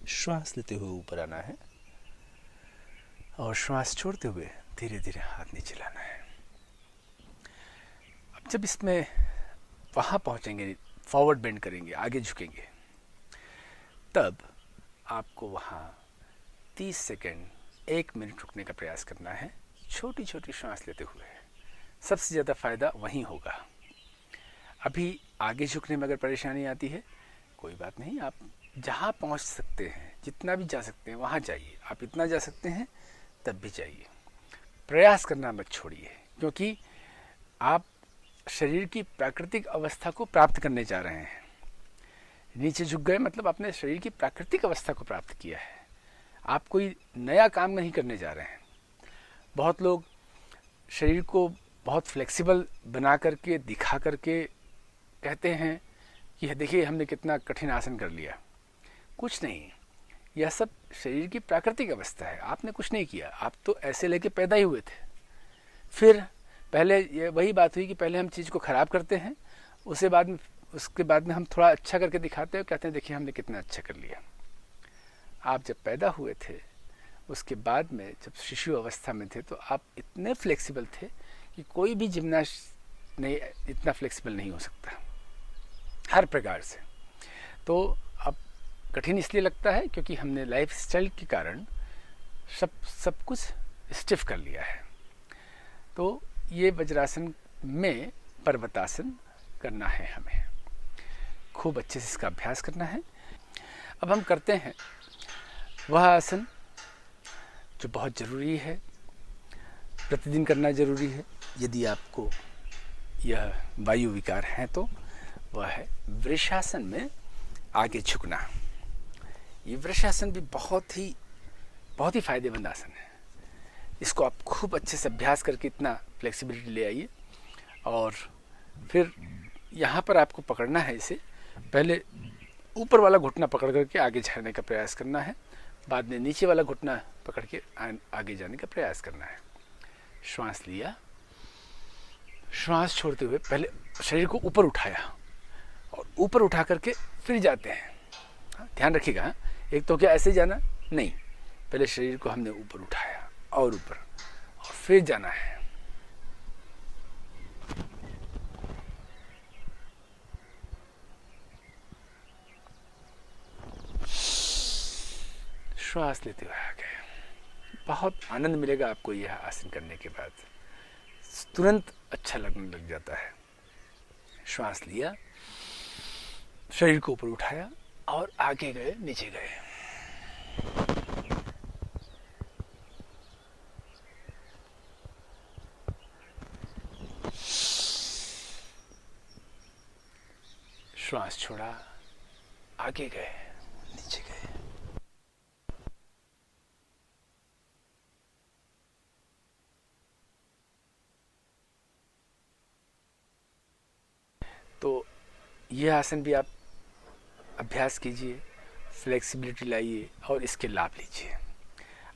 श्वास लेते हुए ऊपर आना है और श्वास छोड़ते हुए धीरे धीरे हाथ नीचे लाना है। अब जब इसमें वहाँ पहुँचेंगे, फॉरवर्ड बेंड करेंगे, आगे झुकेंगे, तब आपको वहाँ 30 सेकेंड, 1 मिनट रुकने का प्रयास करना है, छोटी छोटी श्वास लेते हुए। सबसे ज़्यादा फ़ायदा वहीं होगा। अभी आगे झुकने में अगर परेशानी आती है, कोई बात नहीं, आप जहाँ पहुँच सकते हैं, जितना भी जा सकते हैं वहाँ जाइए। आप इतना जा सकते हैं तब भी जाइए, प्रयास करना मत छोड़िए, क्योंकि आप शरीर की प्राकृतिक अवस्था को प्राप्त करने जा रहे हैं। नीचे झुक गए मतलब आपने शरीर की प्राकृतिक अवस्था को प्राप्त किया है। आप कोई नया काम नहीं करने जा रहे हैं। बहुत लोग शरीर को बहुत फ्लेक्सिबल बना करके, दिखा करके कहते हैं कि देखिए हमने कितना कठिन आसन कर लिया। कुछ नहीं, यह सब शरीर की प्राकृतिक अवस्था है। आपने कुछ नहीं किया, आप तो ऐसे लेके पैदा ही हुए थे। फिर पहले ये वही बात हुई कि पहले हम चीज़ को ख़राब करते हैं, उसके बाद में हम थोड़ा अच्छा करके दिखाते हैं, कहते हैं देखिए हमने कितना अच्छा कर लिया। आप जब पैदा हुए थे, उसके बाद में जब शिशु अवस्था में थे, तो आप इतने फ्लेक्सिबल थे कि कोई भी जिम्नास्ट नहीं इतना फ्लेक्सिबल नहीं हो सकता हर प्रकार से। तो अब कठिन इसलिए लगता है क्योंकि हमने लाइफ स्टाइल के कारण सब कुछ स्टिफ कर लिया है। तो ये वज्रासन में पर्वतासन करना है, हमें खूब अच्छे से इसका अभ्यास करना है। अब हम करते हैं वह आसन जो बहुत ज़रूरी है, प्रतिदिन करना ज़रूरी है। यदि आपको यह वायु विकार है तो वह है वृषासन में आगे झुकना। ये वृषासन भी बहुत ही फायदेमंद आसन है। इसको आप खूब अच्छे से अभ्यास करके इतना फ्लेक्सिबिलिटी ले आइए, और फिर यहाँ पर आपको पकड़ना है इसे। पहले ऊपर वाला घुटना पकड़ करके आगे झरने का प्रयास करना है, बाद में नीचे वाला घुटना पकड़ के आगे जाने का प्रयास करना है। श्वास लिया, श्वास छोड़ते हुए पहले शरीर को ऊपर उठाया और ऊपर उठा करके फिर जाते हैं। ध्यान रखिएगा, एक तो क्या ऐसे जाना नहीं, पहले शरीर को हमने ऊपर उठाया और ऊपर, और फिर जाना है। श्वास लेते हुए आगे। बहुत आनंद मिलेगा आपको यह आसन करने के बाद, तुरंत अच्छा लगने लग जाता है। श्वास लिया, शरीर को ऊपर उठाया और आगे गए, नीचे गए। श्वास छोड़ा, आगे गए, नीचे गए। तो यह आसन भी आप अभ्यास कीजिए, फ्लेक्सिबिलिटी लाइए और इसके लाभ लीजिए।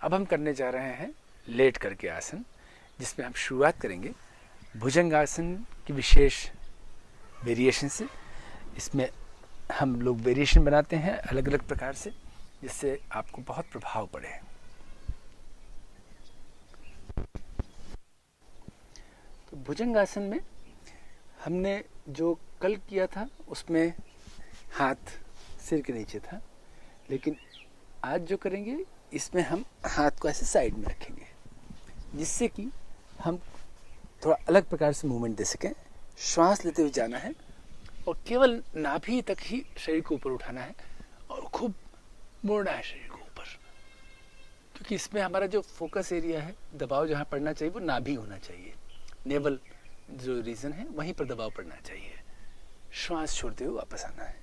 अब हम करने जा रहे हैं लेट करके आसन, जिसमें हम शुरुआत करेंगे भुजंगासन की विशेष वेरिएशन से। इसमें हम लोग वेरिएशन बनाते हैं अलग अलग प्रकार से, जिससे आपको बहुत प्रभाव पड़े। तो भुजंगासन में हमने जो कल किया था उसमें हाथ सिर के नीचे था, लेकिन आज जो करेंगे इसमें हम हाथ को ऐसे साइड में रखेंगे, जिससे कि हम थोड़ा अलग प्रकार से मूवमेंट दे सकें। श्वास लेते हुए जाना है और केवल नाभि तक ही शरीर को ऊपर उठाना है और खूब मोड़ना है शरीर को ऊपर। क्योंकि इसमें हमारा जो फोकस एरिया है, दबाव जहाँ पड़ना चाहिए वो नाभि होना चाहिए, नेवल जो रीजन है वहीं पर दबाव पड़ना चाहिए। श्वास छोड़ते हुए वापस आना है।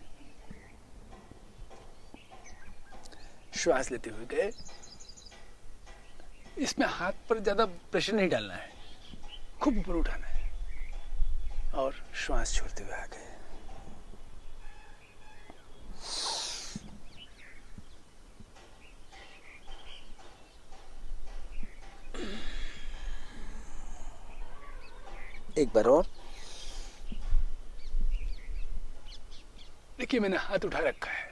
श्वास लेते हुए गए। इसमें हाथ पर ज्यादा प्रेशर नहीं डालना है, खूब ऊपर उठाना है और श्वास छोड़ते हुए आ गए। एक बार और। देखिए मैंने हाथ उठा रखा है,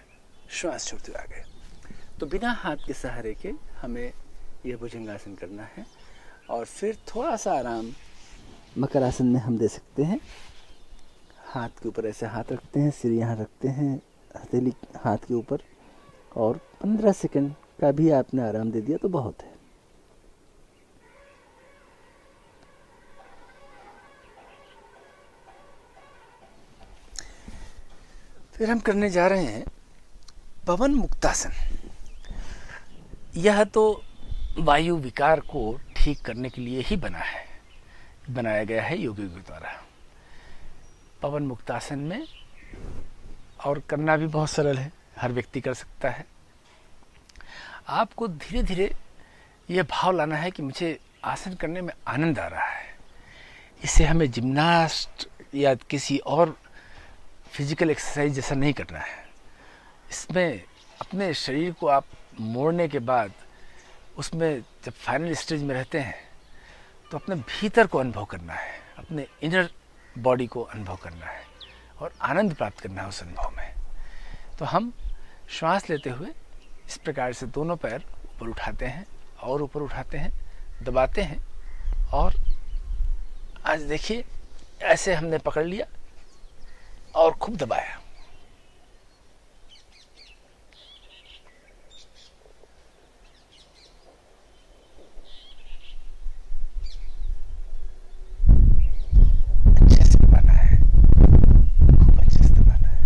श्वास छोड़ते हुए आ गए। तो बिना हाथ के सहारे के हमें यह भुजंगासन करना है और फिर थोड़ा सा आराम मकर आसन में हम दे सकते हैं। हाथ के ऊपर ऐसे हाथ रखते हैं, सिर यहाँ रखते हैं, हथेली हाथ के ऊपर, और 15 सेकंड का भी आपने आराम दे दिया तो बहुत है। फिर हम करने जा रहे हैं पवन मुक्तासन। यह तो वायु विकार को ठीक करने के लिए ही बनाया गया है योगियों के द्वारा। पवन मुक्तासन में और करना भी बहुत सरल है, हर व्यक्ति कर सकता है। आपको धीरे धीरे यह भाव लाना है कि मुझे आसन करने में आनंद आ रहा है। इसे हमें जिम्नास्ट या किसी और फिजिकल एक्सरसाइज जैसा नहीं करना है। इसमें अपने शरीर को आप मोड़ने के बाद उसमें जब फाइनल स्टेज में रहते हैं तो अपने भीतर को अनुभव करना है, अपने इनर बॉडी को अनुभव करना है और आनंद प्राप्त करना है उस अनुभव में। तो हम श्वास लेते हुए इस प्रकार से दोनों पैर ऊपर उठाते हैं और ऊपर उठाते हैं, दबाते हैं और आज देखिए ऐसे हमने पकड़ लिया और खूब दबाया। अच्छे से दबाना है, खूब अच्छे से दबाना है।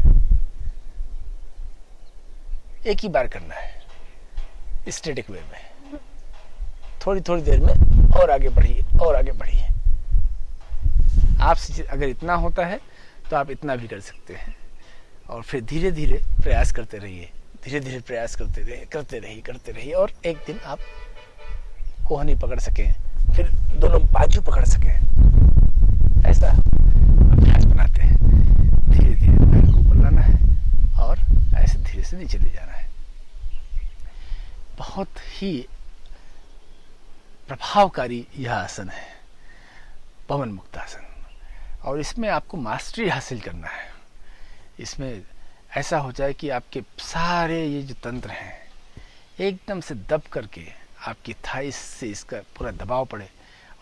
एक ही बार करना है स्टैटिक वे में। थोड़ी थोड़ी देर में और आगे बढ़िए और आगे बढ़िए। आपसे अगर इतना होता है तो आप इतना भी कर सकते हैं और फिर धीरे धीरे प्रयास करते रहिए, धीरे धीरे प्रयास करते रहिए और एक दिन आप कोहनी पकड़ सकें, फिर दोनों बाजू पकड़ सकें। ऐसा अभ्यास बनाते हैं। धीरे धीरे पैर को ऊपर लाना है और ऐसे धीरे से नीचे ले जाना है। बहुत ही प्रभावकारी यह आसन है पवन मुक्तासन, और इसमें आपको मास्टरी हासिल करना है। इसमें ऐसा हो जाए कि आपके सारे ये जो तंत्र हैं एकदम से दब करके आपकी थाइस से इसका पूरा दबाव पड़े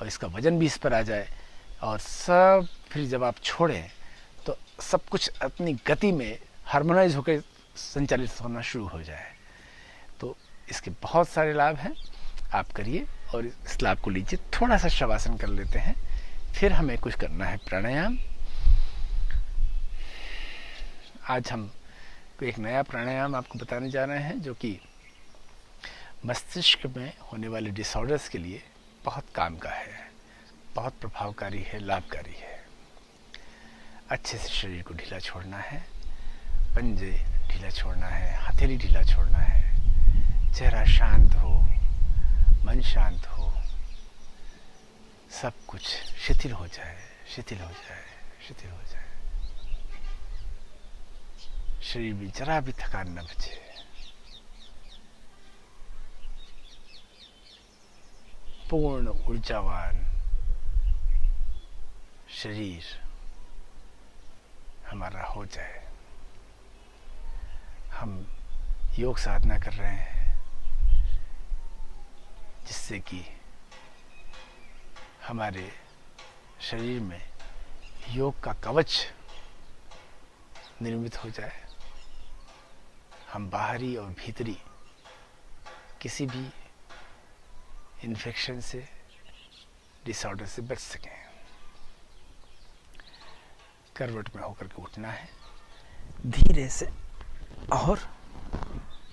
और इसका वजन भी इस पर आ जाए और सब फिर जब आप छोड़ें तो सब कुछ अपनी गति में हार्मोनाइज होकर संचालित होना शुरू हो जाए। तो इसके बहुत सारे लाभ हैं, आप करिए और इस लाभ को लीजिए। थोड़ा सा शवासन कर लेते हैं, फिर हमें कुछ करना है प्राणायाम। आज हम एक नया प्राणायाम आपको बताने जा रहे हैं जो कि मस्तिष्क में होने वाले डिसऑर्डर्स के लिए बहुत काम का है, बहुत प्रभावकारी है, लाभकारी है। अच्छे से शरीर को ढीला छोड़ना है, पंजे ढीला छोड़ना है, हथेली ढीला छोड़ना है, चेहरा शांत हो, मन शांत हो, सब कुछ शिथिल हो जाए, शिथिल हो जाए, शिथिल हो जाए। शरीर में जरा भी थकान न बचे। पूर्ण ऊर्जावान शरीर हमारा हो जाए। हम योग साधना कर रहे हैं जिससे कि हमारे शरीर में योग का कवच निर्मित हो जाए। हम बाहरी और भीतरी किसी भी इन्फेक्शन से, डिसऑर्डर से बच सकें। करवट में होकर के उठना है, धीरे से और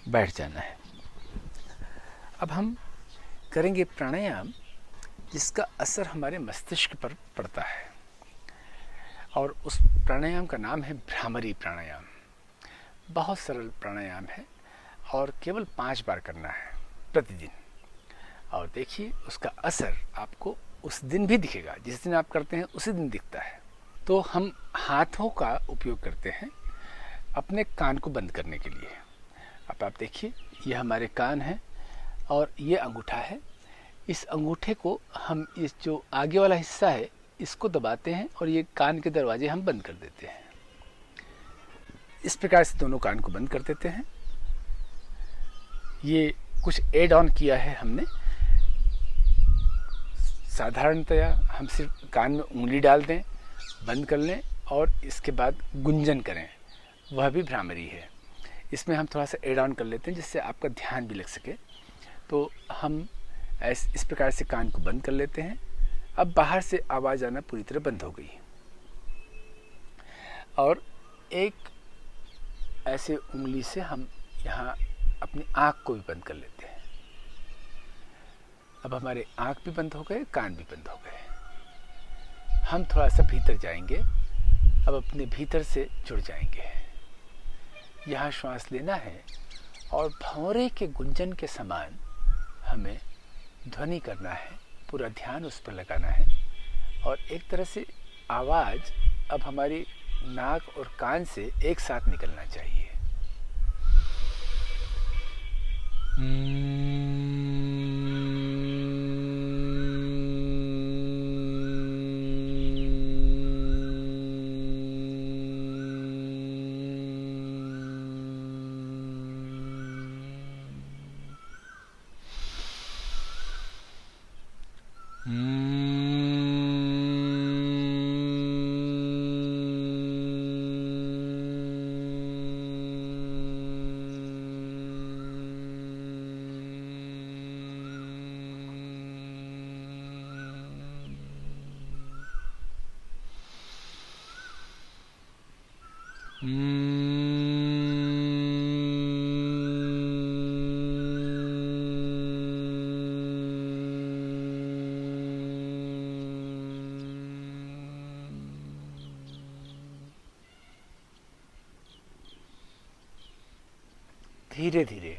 बैठ जाना है। अब हम करेंगे प्राणायाम जिसका असर हमारे मस्तिष्क पर पड़ता है, और उस प्राणायाम का नाम है भ्रामरी प्राणायाम। बहुत सरल प्राणायाम है और केवल 5 बार करना है प्रतिदिन, और देखिए उसका असर आपको उस दिन भी दिखेगा, जिस दिन आप करते हैं उसी दिन दिखता है। तो हम हाथों का उपयोग करते हैं अपने कान को बंद करने के लिए। अब आप देखिए, ये हमारे कान हैं और ये अंगूठा है। इस अंगूठे को हम, इस जो आगे वाला हिस्सा है, इसको दबाते हैं और ये कान के दरवाजे हम बंद कर देते हैं। इस प्रकार से दोनों कान को बंद कर देते हैं। ये कुछ एड ऑन किया है हमने। साधारणतया हम सिर्फ कान में उंगली डाल दें, बंद कर लें और इसके बाद गुंजन करें, वह भी भ्रामरी है। इसमें हम थोड़ा सा एड ऑन कर लेते हैं जिससे आपका ध्यान भी लग सके। तो हम इस प्रकार से कान को बंद कर लेते हैं। अब बाहर से आवाज़ आना पूरी तरह बंद हो गई, और एक ऐसे उंगली से हम यहाँ अपनी आँख को भी बंद कर लेते हैं। अब हमारे आँख भी बंद हो गए, कान भी बंद हो गए। हम थोड़ा सा भीतर जाएंगे, अब अपने भीतर से जुड़ जाएंगे। यहाँ श्वास लेना है और भंवरे के गुंजन के समान हमें ध्वनि करना है, पूरा ध्यान उस पर लगाना है, और एक तरह से आवाज़ अब हमारी नाक और कान से एक साथ निकलना चाहिए। धीरे धीरे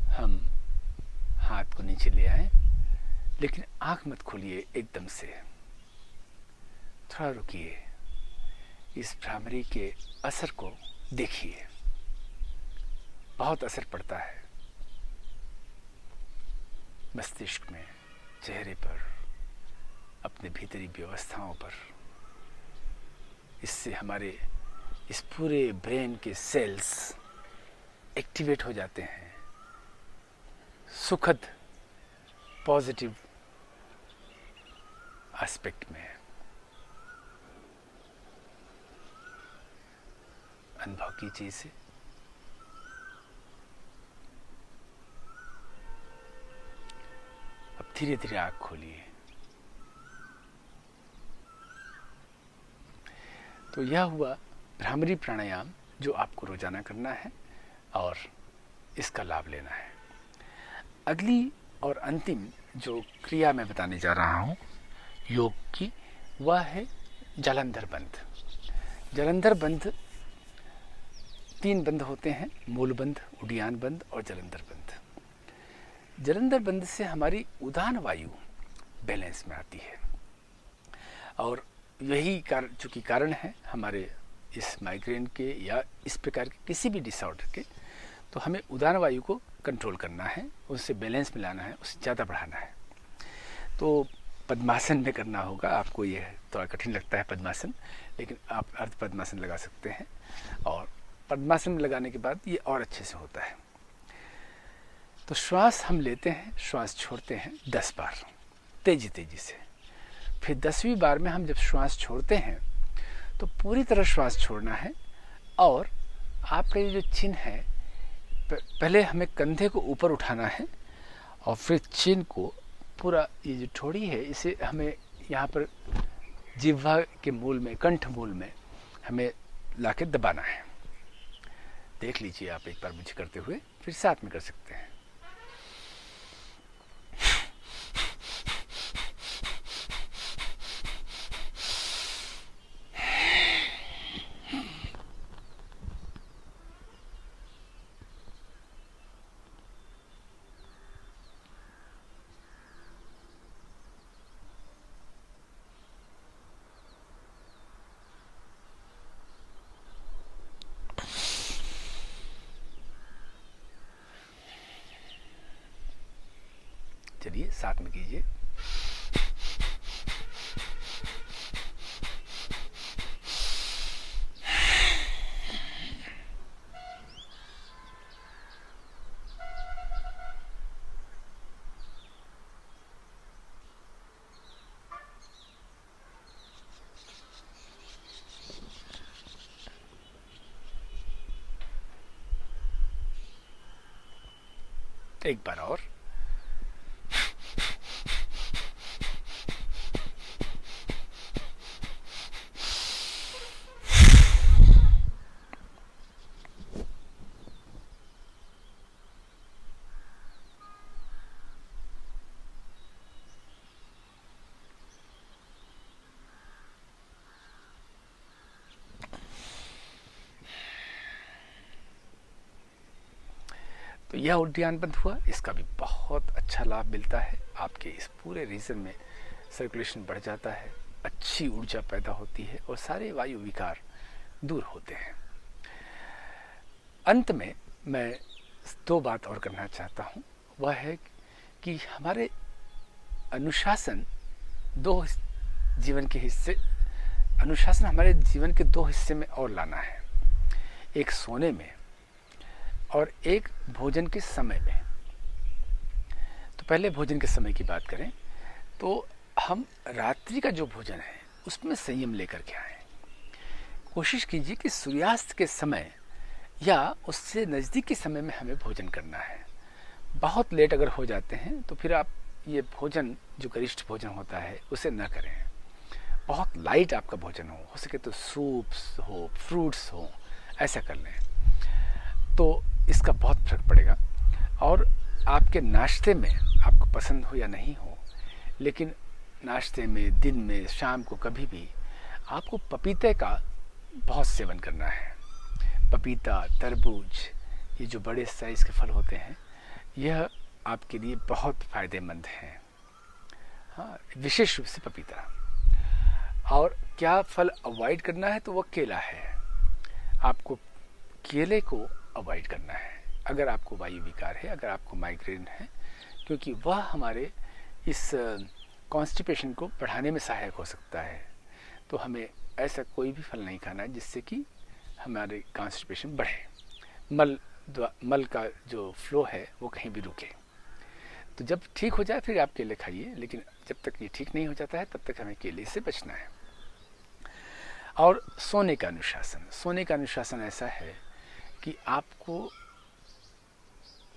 हम हाथ को नीचे ले आए, लेकिन आंख मत खोलिए एकदम से, थोड़ा रुकिए। इस भ्रामरी के असर को देखिए, बहुत असर पड़ता है मस्तिष्क में, चेहरे पर, अपने भीतरी व्यवस्थाओं पर। इससे हमारे इस पूरे ब्रेन के सेल्स एक्टिवेट हो जाते हैं सुखद पॉजिटिव एस्पेक्ट में। अनुभव कीजिए इसे। अब धीरे धीरे आँख खोलिए। तो यह हुआ भ्रामरी प्राणायाम, जो आपको रोजाना करना है और इसका लाभ लेना है। अगली और अंतिम जो क्रिया मैं बताने जा रहा हूँ योग की, वह है जालंधर बंध। जालंधर बंध 3 बंध होते हैं, मूल बंध, उडियान बंध और जालंधर बंध। जालंधर बंध से हमारी उदान वायु बैलेंस में आती है, और यही चूँकि कारण है हमारे इस माइग्रेन के या इस प्रकार के किसी भी डिसऑर्डर के, तो हमें उदान वायु को कंट्रोल करना है, उससे बैलेंस में लाना है, उससे ज़्यादा बढ़ाना है। तो पद्मासन में करना होगा आपको। ये थोड़ा कठिन लगता है पद्मासन, लेकिन आप अर्ध पद्मासन लगा सकते हैं, और पद्मासन में लगाने के बाद ये और अच्छे से होता है। तो श्वास हम लेते हैं, श्वास छोड़ते हैं 10 बार तेजी तेजी से। फिर 10वीं बार में हम जब श्वास छोड़ते हैं तो पूरी तरह श्वास छोड़ना है, और आपका ये जो चिन्ह है, पहले हमें कंधे को ऊपर उठाना है, और फिर चिन्ह को पूरा, ये जो ठोड़ी है, इसे हमें यहाँ पर जिह्वा के मूल में, कंठ मूल में हमें लाके दबाना है। देख लीजिए आप एक बार मुझे करते हुए, फिर साथ में कर सकते हैं। करिए, साथ में कीजिए। एक बार और। तो यह उद्यान बंद हुआ, इसका भी बहुत अच्छा लाभ मिलता है। आपके इस पूरे रीजन में सर्कुलेशन बढ़ जाता है, अच्छी ऊर्जा पैदा होती है और सारे वायु विकार दूर होते हैं। अंत में मैं 2 बात और करना चाहता हूँ, वह है कि हमारे अनुशासन 2 जीवन के हिस्से, अनुशासन हमारे जीवन के 2 हिस्से में और लाना है, एक सोने में और एक भोजन के समय में। तो पहले भोजन के समय की बात करें तो हम रात्रि का जो भोजन है उसमें संयम लेकर के आएं। कोशिश कीजिए कि सूर्यास्त के समय या उससे नज़दीक के समय में हमें भोजन करना है। बहुत लेट अगर हो जाते हैं तो फिर आप ये भोजन जो गरिष्ठ भोजन होता है उसे न करें। बहुत लाइट आपका भोजन हो सके तो सूप्स हो, फ्रूट्स हो, ऐसा कर लें तो इसका बहुत फर्क पड़ेगा। और आपके नाश्ते में, आपको पसंद हो या नहीं हो, लेकिन नाश्ते में, दिन में, शाम को कभी भी आपको पपीते का बहुत सेवन करना है। पपीता, तरबूज, ये जो बड़े साइज़ के फल होते हैं, यह आपके लिए बहुत फ़ायदेमंद हैं। हाँ, विशेष रूप से पपीता। और क्या फल अवॉइड करना है तो वह केला है। आपको केले को अवॉइड करना है अगर आपको वायु विकार है, अगर आपको माइग्रेन है, क्योंकि वह हमारे इस कॉन्स्टिपेशन को बढ़ाने में सहायक हो सकता है। तो हमें ऐसा कोई भी फल नहीं खाना है जिससे कि हमारे कॉन्स्टिपेशन बढ़े, मल का जो फ्लो है वो कहीं भी रुके। तो जब ठीक हो जाए फिर आप केले खाइए, लेकिन जब तक ये ठीक नहीं हो जाता है तब तक हमें केले से बचना है। और सोने का अनुशासन, सोने का अनुशासन ऐसा है कि आपको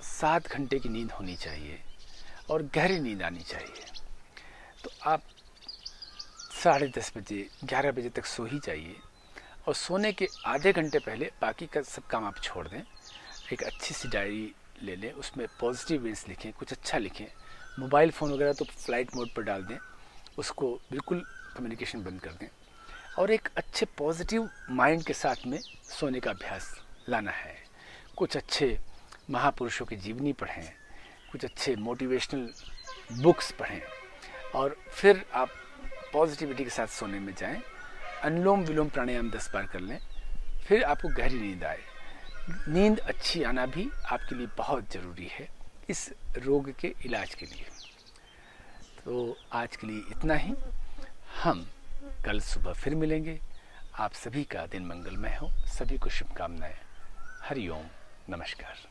7 घंटे की नींद होनी चाहिए और गहरी नींद आनी चाहिए। तो आप 10:30 बजे, 11 बजे तक सो ही जाइए और सोने के आधे घंटे पहले बाकी का सब काम आप छोड़ दें। एक अच्छी सी डायरी ले लें, उसमें पॉजिटिव वेज लिखें, कुछ अच्छा लिखें। मोबाइल फ़ोन वगैरह तो फ्लाइट मोड पर डाल दें, उसको बिल्कुल कम्युनिकेशन बंद कर दें और एक अच्छे पॉजिटिव माइंड के साथ में सोने का अभ्यास लाना है। कुछ अच्छे महापुरुषों की जीवनी पढ़ें, कुछ अच्छे मोटिवेशनल बुक्स पढ़ें और फिर आप पॉजिटिविटी के साथ सोने में जाएं। अनुलोम विलोम प्राणायाम 10 बार कर लें, फिर आपको गहरी नींद आए। नींद अच्छी आना भी आपके लिए बहुत ज़रूरी है इस रोग के इलाज के लिए। तो आज के लिए इतना ही। हम कल सुबह फिर मिलेंगे। आप सभी का दिन मंगलमय हो, सभी को शुभकामनाएं। हरि ओम, नमस्कार।